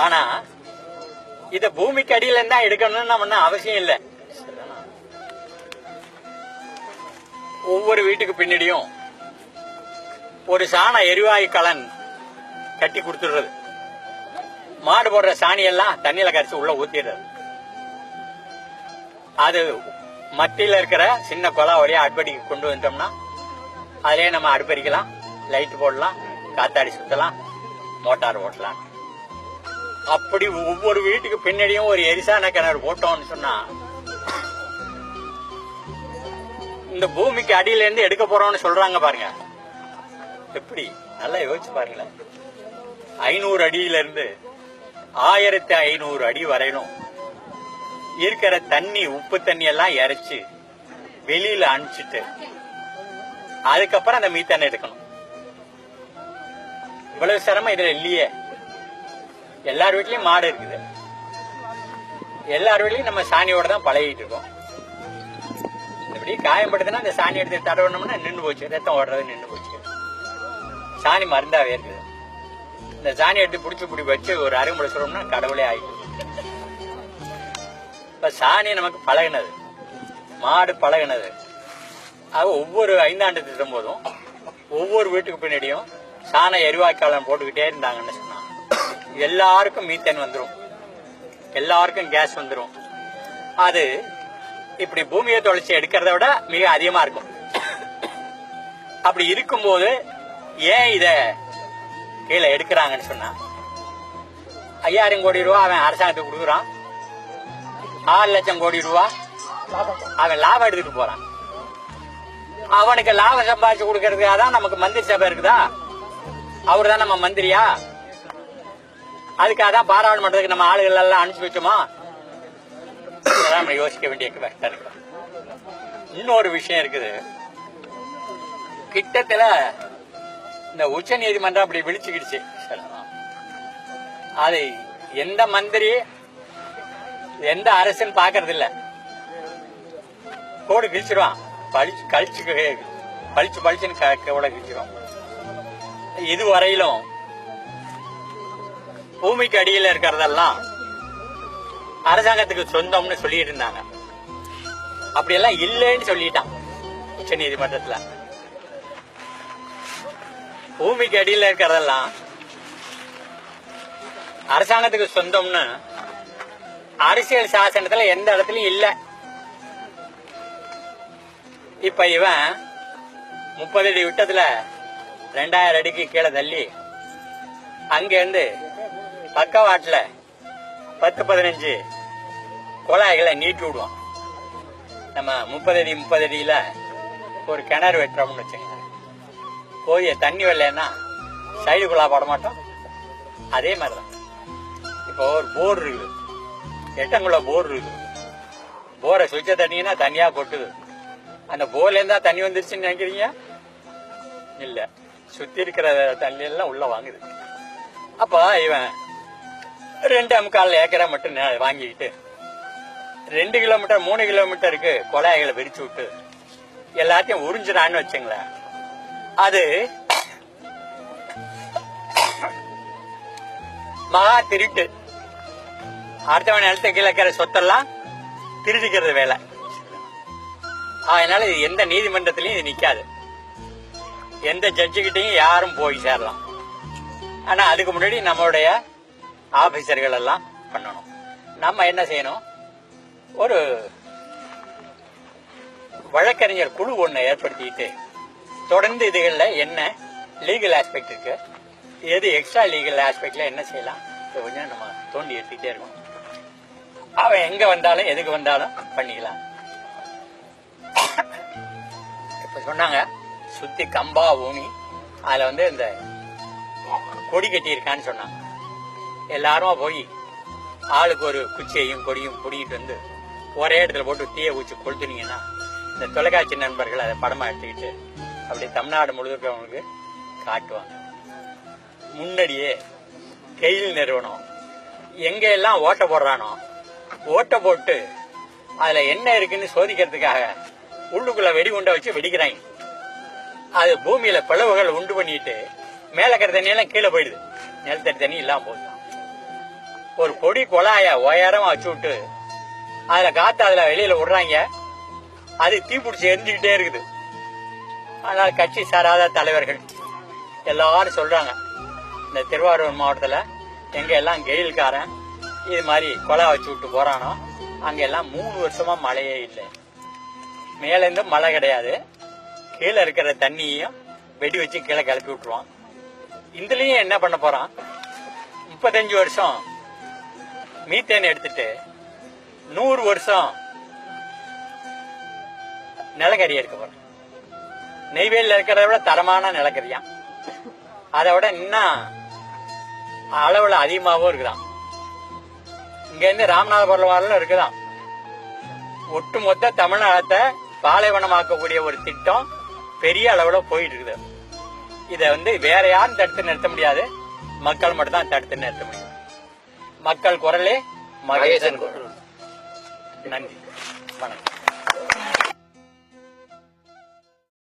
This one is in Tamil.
ஆனா இத பூமிக்கு அடியில இருந்தா எடுக்கணும்னு நம்ம அவசியம் இல்லை. ஒவ்வொரு வீட்டுக்கு பின்னாடியும் ஒரு சாண எரிவாயு கலன் கட்டி கொடுத்துடுறது. மாடு போடுற சாணியெல்லாம் தண்ணியில கரைச்சி உள்ள ஊத்திடுறது. அது மத்தியில இருக்கிற சின்ன குழா வழியா அடுப்படிக்கு கொண்டு வந்தோம்னா அதிலே நம்ம அடுப்படிக்கலாம், லைட் போடலாம், காத்தாடி சுத்தலாம், மோட்டார் ஓட்டலாம். அப்படி ஒவ்வொரு வீட்டுக்கு பின்னாடியும் ஒரு எரிசான கிணறு போட்டோம்னு சொன்னா இந்த பூமிக்கு அடியில இருந்து எடுக்க போறோம்னு சொல்றாங்க பாருங்க. எப்படி நல்லா யோசிச்சு பாருங்களேன். 500 அடியில இருந்து 1500 அடி வரையிலும் இருக்கிற தண்ணி, உப்பு தண்ணி எல்லாம் இறைச்சு வெளியில அனுப்பிச்சிட்டு அதுக்கப்புறம் அந்த மீத்தனை எடுக்கணும். இவ்வளவு சிரமம் இதுல இல்லையே. எல்லார் வீட்லயும் மாடு இருக்குது. எல்லார் வீட்லயும் நம்ம சாணியோட தான் பழகிட்டு இருக்கோம். இப்படி காயப்படுதுன்னா அந்த சாணி எடுத்து தடவணும்னா நின்று போச்சு, ரத்தம் ஓடுறது நின்று போச்சு. சாணி மருந்தாவே இருக்குது. இந்த சாணி எடுத்து பிடிச்சி வச்சு ஒரு அருகுமுறை சொல்லணும்னா கடவுளே ஆயிடுச்சு. இப்ப சாணி நமக்கு பழகினது, மாடு பழகினது. அது ஒவ்வொரு 5 ஆண்டு திட்டம் போதும் ஒவ்வொரு வீட்டுக்கு பின்னாடியும் சாண எரிவாய்க்காலம் போட்டுக்கிட்டே இருந்தாங்கன்னு சொன்னா எல்லாருக்கும் மீத்தேன் வந்துடும், எல்லாருக்கும் கேஸ் வந்துடும். அது இப்படி பூமியை தொலைச்சி எடுக்கிறத விட மிக அதிகமா இருக்கும். அப்படி இருக்கும்போது ஏன் இத கீழே எடுக்கிறாங்கன்னு சொன்னா 5000 கோடி ரூபாய் அவன் அரசாங்கத்துக்கு கொடுக்குறான், 6 லட்சம் கோடி ரூபாய் அவன் லாபம் எடுத்துட்டு போறான். அவனுக்கு லாபம் சம்பாதிச்சு கொடுக்கறதுக்காக தான் நமக்கு மந்திரி சபை இருக்குதா? அவரு தான் நம்ம மந்திரியா? அதுக்காக தான் பாராளுமன்றத்துக்கு நம்ம ஆளுகள் எல்லாம் அனுப்பிச்சு வச்சோமா? நம்ம யோசிக்க வேண்டிய கஷ்டம் இருக்கு. இன்னொரு விஷயம் இருக்குது. கிட்டத்துல இந்த உச்ச நீதிமன்றம் அப்படி விழிச்சுக்கிடுச்சு. அது எந்த மந்திரி எந்த அரசுன்னு பாக்குறது இல்ல. கோடு கிழிச்சிருவான், பழிச்சுன்னு கோட கிழிச்சிருவான். இதுவரையிலும் பூமிக்கு அடியில் இருக்கிறதெல்லாம் அரசாங்கத்துக்கு சொந்தம்னு சொல்லிட்டு இருந்தாங்க. அப்படியெல்லாம் இல்லைன்னு சொல்லிட்டான் உச்ச நீதிமன்றத்துல. பூமிக்கு அடியில் இருக்கிறதெல்லாம் அரசாங்கத்துக்கு சொந்தம்னு அரசியல் சாசனத்துல எந்த இடத்துலயும் இல்ல. இப்ப இவன் 30 அடி விட்டத்துல 2000 அடிக்கு கீழே தள்ளி அங்கிருந்து பக்கவாட்டுல 10-15 குழாய்களை நீட்டி விடுவான். நம்ம 30 அடியில ஒரு கிணறு வெட்டுறோம்னு வச்சுங்க, போய் தண்ணி வரலன்னா சைடு குழா போட மாட்டோம். அதே மாதிரிதான் இப்போ ஒரு போர் இருக்குது, 8 அங்குலம் போர் இருக்குது. போரை சுவிட்ச தண்ணினா தண்ணியா கொட்டுது. அந்த போர்ல இருந்தா தண்ணி வந்துருச்சுன்னு நினைக்கிறீங்க? இல்ல, சுத்தி இருக்கிற தண்ணி எல்லாம் உள்ள வாங்குது. அப்ப இவன் 2.25 ஏக்கரை மட்டும் வாங்கிக்கிட்டு 2 கிலோமீட்டர் 3 கிலோமீட்டருக்கு குழாய்களை விரிச்சு விட்டு எல்லாத்தையும் உறிஞ்சிடான்னு வச்சுங்களேன். அது மகா திருட்டு. அடுத்தவன் நிலத்தை கீழக்கிற சொத்தெல்லாம் திருடிக்கிறது வேலை. அதனால இது எந்த நீதிமன்றத்திலையும் இது நிக்காது. எந்த ஜட்ஜுகிட்டையும் யாரும் போய் சேரலாம். ஆனா அதுக்கு முன்னாடி நம்மளுடைய ஆபீசர்கள் எல்லாம் பண்ணணும். நம்ம என்ன செய்யணும், ஒரு வழக்கறிஞர் குழு ஒண்ணு ஏற்படுத்திட்டு தொடர்ந்து இதுகள்ல என்ன லீகல் ஆஸ்பெக்ட் இருக்கு, எது எக்ஸ்ட்ரா லீகல் ஆஸ்பெக்ட்ல என்ன செய்யலாம், கொஞ்சம் நம்ம தோண்டி எடுத்துக்கிட்டே இருக்கோம். அவன் எங்க வந்தாலும் எதுக்கு வந்தாலும் பண்ணிக்கலாம். இப்ப சொன்னாங்க சுத்தி கம்பா ஊனி அதுல இந்த கொடி கட்டி இருக்கான்னு சொன்னாங்க. எல்லாரும் போய் ஆளுக்கு ஒரு குச்சியையும் கொடியும் பிடிக்கிட்டு வந்து ஒரே இடத்துல போட்டு தீய ஊச்சி கொளுத்துனீங்கன்னா இந்த தொலைக்காட்சி நண்பர்கள் அதை படமா எடுத்துக்கிட்டு அப்படி தமிழ்நாடு முழுவதுக்கு காட்டுவாங்க. முன்னாடியே கெயில் நிறுவனம் எங்க எல்லாம் ஓட்ட போடுறானோ ஓட்ட போட்டு அதுல என்ன இருக்குன்னு சோதிக்கிறதுக்காக உள்ளுக்குள்ள வெடிகுண்டை வச்சு வெடிக்கிறாங்க. அது பூமியில பிளவுகள் உண்டு பண்ணிட்டு மேல இருக்கிற தண்ணி எல்லாம் கீழே போயிடுது, நிலத்தடி தண்ணி இல்லாம போகுது. ஒரு பொடி குழாய உயரமா வச்சு விட்டு அதுல காத்து அதுல வெளியில விடுறாங்க. அது தீப்பிடிச்சு எரிஞ்சுக்கிட்டே இருக்குது. அதனால கட்சி சாராத தலைவர்கள் எல்லாரும் சொல்றாங்க, இந்த திருவாரூர் மாவட்டத்துல எங்க எல்லாம் கெயில்காரன் இது மாதிரி கொலை வச்சு விட்டு போறானோ அங்க எல்லாம் 3 வருஷமா மழையே இல்லை. மேல இருந்து மழை கிடையாது, கீழே இருக்கிற தண்ணியையும் வெடி வச்சு கீழே கிளப்பி விட்டுருவான். இதுலயும் என்ன பண்ண போறான், 35 வருஷம் மீத்தேன் எடுத்துட்டு 100 வருஷம் நிலக்கரி எடுக்க போறான். நெய்வேலியில் இருக்கிறத விட தரமான நிலக்கரியான், அதை விட இன்னும் அளவுல அதிகமாகவும் இருக்குதான். இங்க இருந்து ராமநாதபுரம் வரலும் இருக்குதான். ஒட்டுமொத்த தமிழ்நாட்டை பாலைவனமாக்கக்கூடிய ஒரு திட்டம் பெரிய அளவுல போயிட்டு இருக்குது. இதை வேற யாரும் தடுத்து நிறுத்த முடியாது, மக்கள் மட்டும் தான் தடுத்து நிறுத்த முடியும். மக்கள் குரலே மகேசன் குரல். நன்றி, வணக்கம்.